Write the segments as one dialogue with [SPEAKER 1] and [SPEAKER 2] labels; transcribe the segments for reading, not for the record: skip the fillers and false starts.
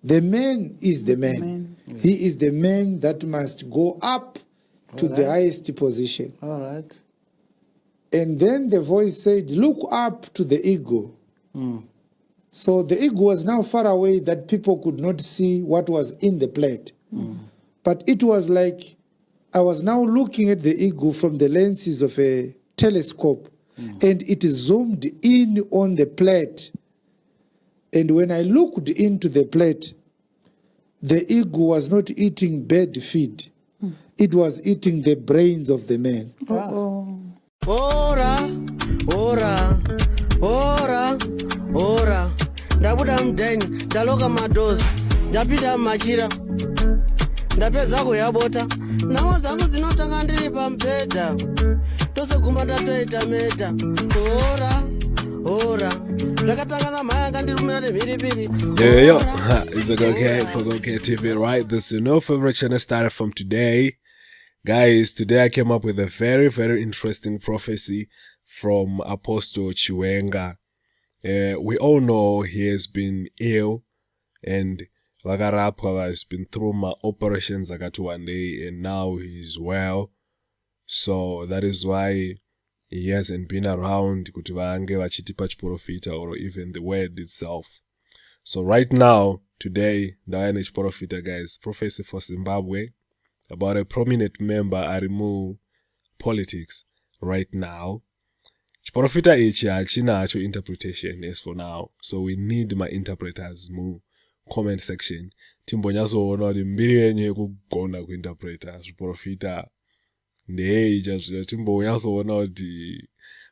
[SPEAKER 1] The man is the man. He is the man that must go up to the highest position.
[SPEAKER 2] All right.
[SPEAKER 1] And then the voice said, look up to the eagle. So the eagle was now far away that people could not see what was in the plate. But it was like I was now looking at the eagle from the lenses of a telescope, and it zoomed in on the plate. And when I looked into the plate, the eagle was not eating bird feed. It was eating the brains of the man.
[SPEAKER 3] Ora, ora, ora, ora. Ndabuda mdeni, ndaloka madozi, ndapita machira, ndapeza kuyabota. Nawo zangu zinotanga ndiri pampeta. Tose guma ndatoita meta. Ora, ora. Ndakatangana maya kandirumira nemhiripiri.
[SPEAKER 4] Yo, it's okay TV, right? This is no favorite channel started from today. Guys, today I came up with a very, very interesting prophecy from Apostle Chiwenga. We all know he has been ill and Vagarapwa has been through my operations one day and now he's well. So that is why he hasn't been around kuti vange vachitipa chiprofita or even the word itself. So right now, today, ndauya nechiprofita, guys, prophecy for Zimbabwe about a prominent member arimu politics right now. Chiprofita ichi hachina hacho interpretation as for now. So we need my interpreters mu comment section. Timbonyazoona kuti mbiri yenyu yekugona kuinterpreta zviprofita ndei chazvino timbonyazoona kuti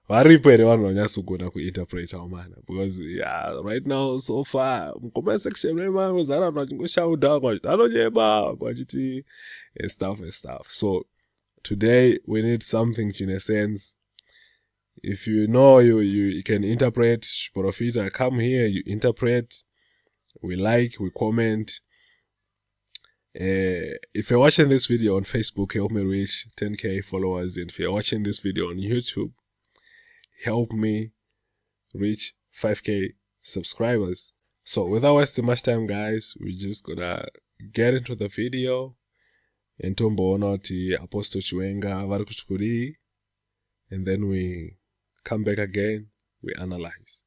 [SPEAKER 4] varipo here vanhu vanyasogona kuinterpreta umana, because right now so far comment section memazara vanhu vachingoshaudha kwachiti anonyema kwachiti stuff. So today we need something in a sense. If you know you can interpret Profita, come here, you interpret. We like, we comment. If you're watching this video on Facebook, help me reach 10k followers. And if you're watching this video on YouTube, help me reach 5k subscribers. So without wasting much time, guys, we're just gonna get into the video. And Apostle Chiwenga vari kuchikuri, and then we come back again, we analyze.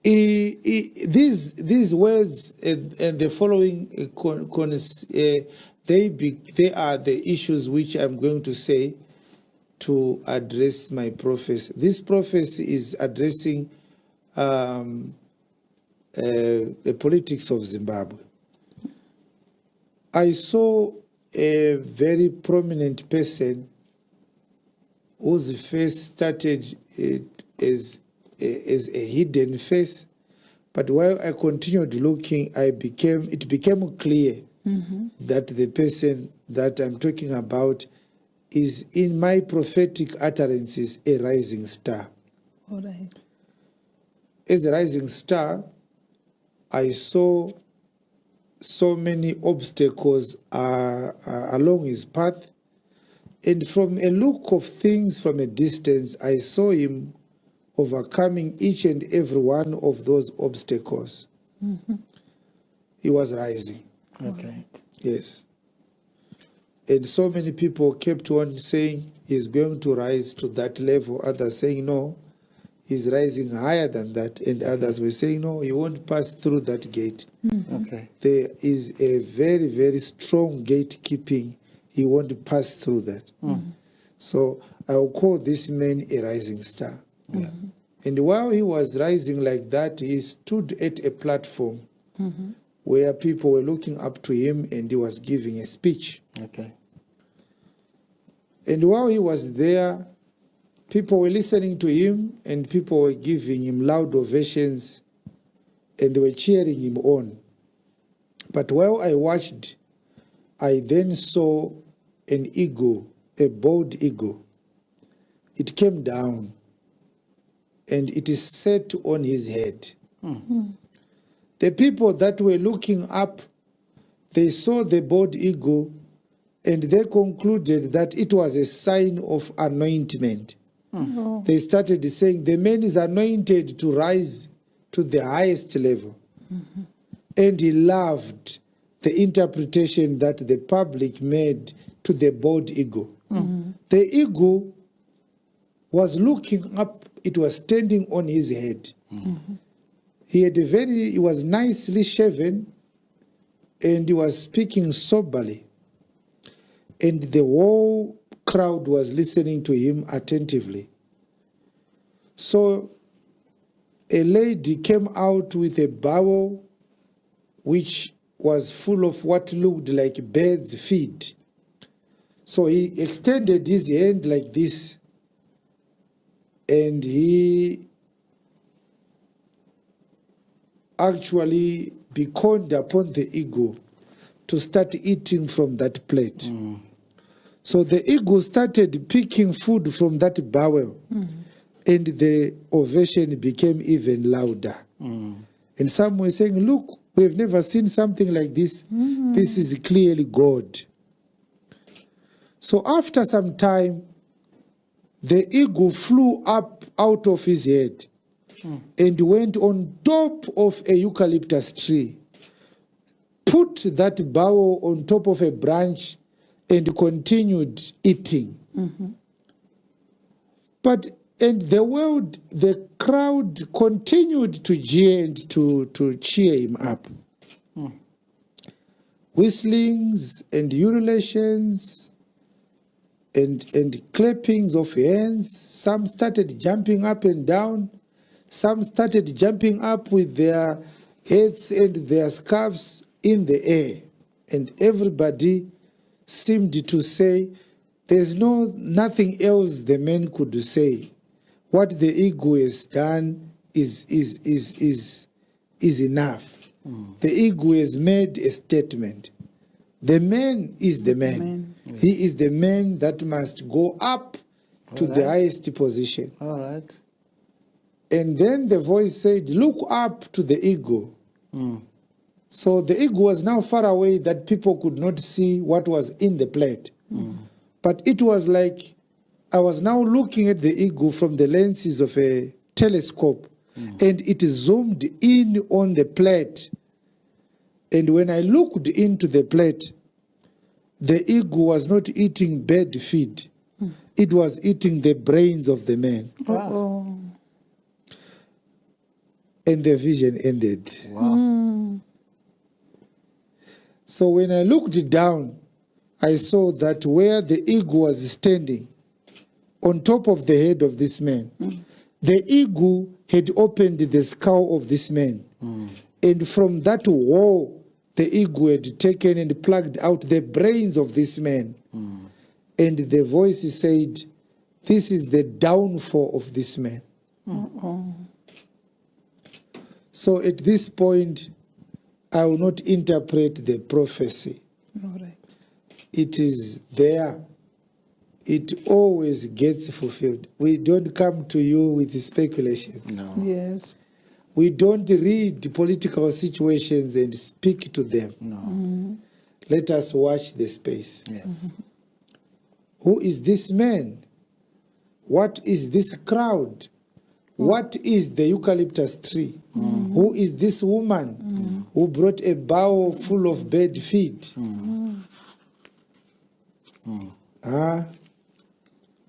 [SPEAKER 4] These words and the following, they are the issues which I'm going to say to address my prophecy. This prophecy is addressing the politics of Zimbabwe. I saw a very prominent person whose face started as a hidden face, but while I continued looking, it became clear that the person that I'm talking about is, in my prophetic utterances, a rising star.
[SPEAKER 5] All right.
[SPEAKER 1] As a rising star, I saw so many obstacles along his path. And from a look of things from a distance, I saw him overcoming each and every one of those obstacles. He was rising.
[SPEAKER 2] Okay.
[SPEAKER 5] Right.
[SPEAKER 1] Yes. And so many people kept on saying he's going to rise to that level. Others saying, no, he's rising higher than that. And others were saying, no, he won't pass through that gate.
[SPEAKER 2] Okay.
[SPEAKER 1] There is a very, very strong gatekeeping. He won't pass through that. So I will call this man a rising star.
[SPEAKER 2] Yeah.
[SPEAKER 1] And while he was rising like that, he stood at a platform where people were looking up to him, and he was giving a speech.
[SPEAKER 2] Okay.
[SPEAKER 1] And while he was there, people were listening to him, and people were giving him loud ovations, and they were cheering him on. But while I watched, I then saw an eagle, a bald eagle. It came down, and it is set on his head. The people that were looking up, they saw the bald eagle, and they concluded that it was a sign of anointment. They started saying, the man is anointed to rise to the highest level. And he laughed the interpretation that the public made to the bald eagle. The eagle was looking up, it was standing on his head. He was nicely shaven, and he was speaking soberly. And the whole crowd was listening to him attentively. So a lady came out with a bowl which was full of what looked like birds' feed. So he extended his hand like this, and he actually beckoned upon the eagle to start eating from that plate. So the eagle started picking food from that bowl, and the ovation became even louder. And some were saying, look, we've never seen something like this. This is clearly God. So after some time, the eagle flew up out of his head and went on top of a eucalyptus tree, put that bowl on top of a branch, and continued eating. And the crowd continued to jeer and to cheer him up. Whistlings and ululations and clappings of hands. Some started jumping up and down. Some started jumping up with their heads and their scarves in the air. And everybody seemed to say, there's nothing else the man could say. What the eagle has done is enough. The eagle has made a statement. The man is the man. He is the man that must go up to the highest position.
[SPEAKER 3] All right.
[SPEAKER 1] And then the voice said, look up to the eagle. So the eagle was now far away that people could not see what was in the plate. But it was like I was now looking at the eagle from the lenses of a telescope, and it zoomed in on the plate. And when I looked into the plate, the eagle was not eating bird feed. It was eating the brains of the man.
[SPEAKER 3] Wow.
[SPEAKER 1] And the vision ended.
[SPEAKER 3] Wow.
[SPEAKER 1] So when I looked down, I saw that where the eagle was standing, on top of the head of this man, the eagle had opened the skull of this man. And from that wall, the eagle had taken and plucked out the brains of this man. And the voice said, this is the downfall of this man. So at this point, I will not interpret the prophecy.
[SPEAKER 2] All right.
[SPEAKER 1] It is there. It always gets fulfilled. We don't come to you with speculations.
[SPEAKER 3] No.
[SPEAKER 2] Yes.
[SPEAKER 1] We don't read political situations and speak to them.
[SPEAKER 3] No.
[SPEAKER 1] Let us watch the space.
[SPEAKER 3] Yes.
[SPEAKER 1] Who is this man? What is this crowd? What is the eucalyptus tree? Who is this woman who brought a bowl full of bird feed?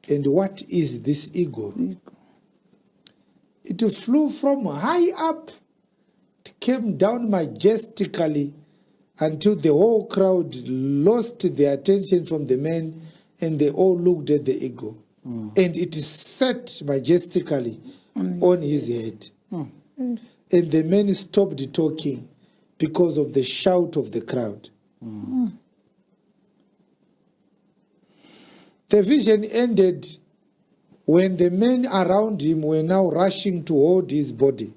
[SPEAKER 1] And what is this eagle? It flew from high up. It came down majestically until the whole crowd lost their attention from the man, and they all looked at the eagle. And it sat majestically on his head. And the man stopped talking because of the shout of the crowd. The vision ended when the men around him were now rushing to hold his body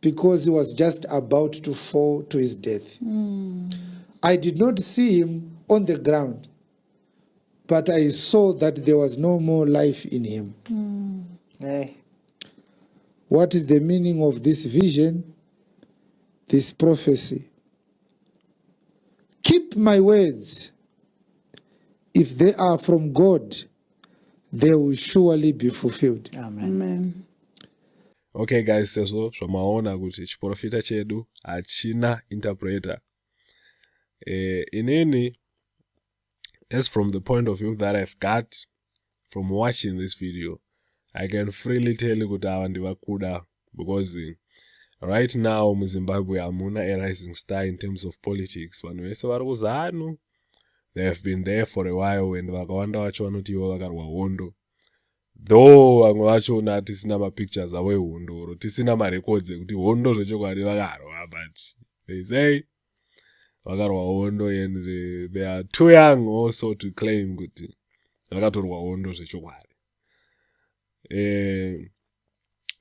[SPEAKER 1] because he was just about to fall to his death. I did not see him on the ground, but I saw that there was no more life in him.
[SPEAKER 3] Hey.
[SPEAKER 1] What is the meaning of this vision, this prophecy? Keep my words. If they are from God, they will surely be fulfilled.
[SPEAKER 3] Amen.
[SPEAKER 2] Amen.
[SPEAKER 4] Okay guys, seso zvamaona kuti chiprofita chedu hachina interpreter. Inini, as from the point of view that I've got from watching this video, I can freely tell you kuti ava ndivakuda, because right now muZimbabwe hamuna a rising star in terms of politics. Vanhu vese vari kuzanu, they have been there for a while, and vakawanda vacho vanoti ivo vakarwa hondo, though vamwe vachona tisina mapictures avo ehondo oro tisina marecords ekuti hondo zvechokwadi vakarwa, but they say vakarwa hondo, and they are too young also to claim kuti vakatorwa hondo zvechokwadi.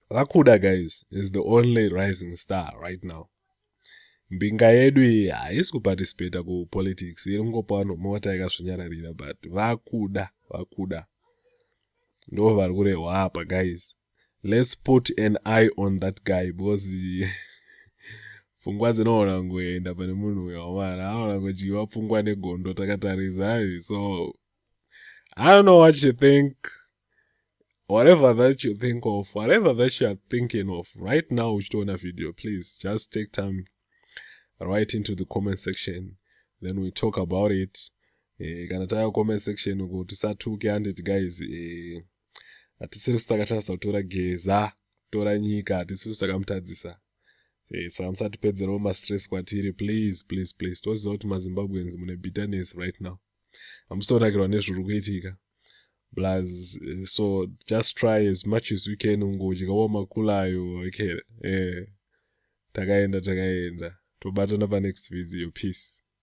[SPEAKER 4] Vakuda, guys, is the only rising star right now. Mbinga yedu haisi kuparticipate kupolitics, iri kungopa vanhu mota yakazvinyararira, but vakuda ndo vari kurehwa apa, guys. Let's put an eye on that guy, because pfungwa dzinoona ngoenda pane munhu uyo wamara anoona kudyiwa pfungwa neGondo takatarisa. So I don't know what you think. Whatever that you think of, whatever that you are thinking of right now uchitoona video, please just take time, write into the comment section, then we talk about it. Kana taya comment section uko tisatuke 100, guys. Hatisiri kusakatarisa kutora geza, kutora nyika, hatisiri kusakamutadzisa. Saka musatipedzerawo mastress kwatiri, please. Toziva kuti maZimbabweans mune bitterness right now. Hamusitonakirwa nezviri kuitika. So just try as much as we can ungodyawo makulayo. Okay. Takaenda. Tobatana pa next video. Peace.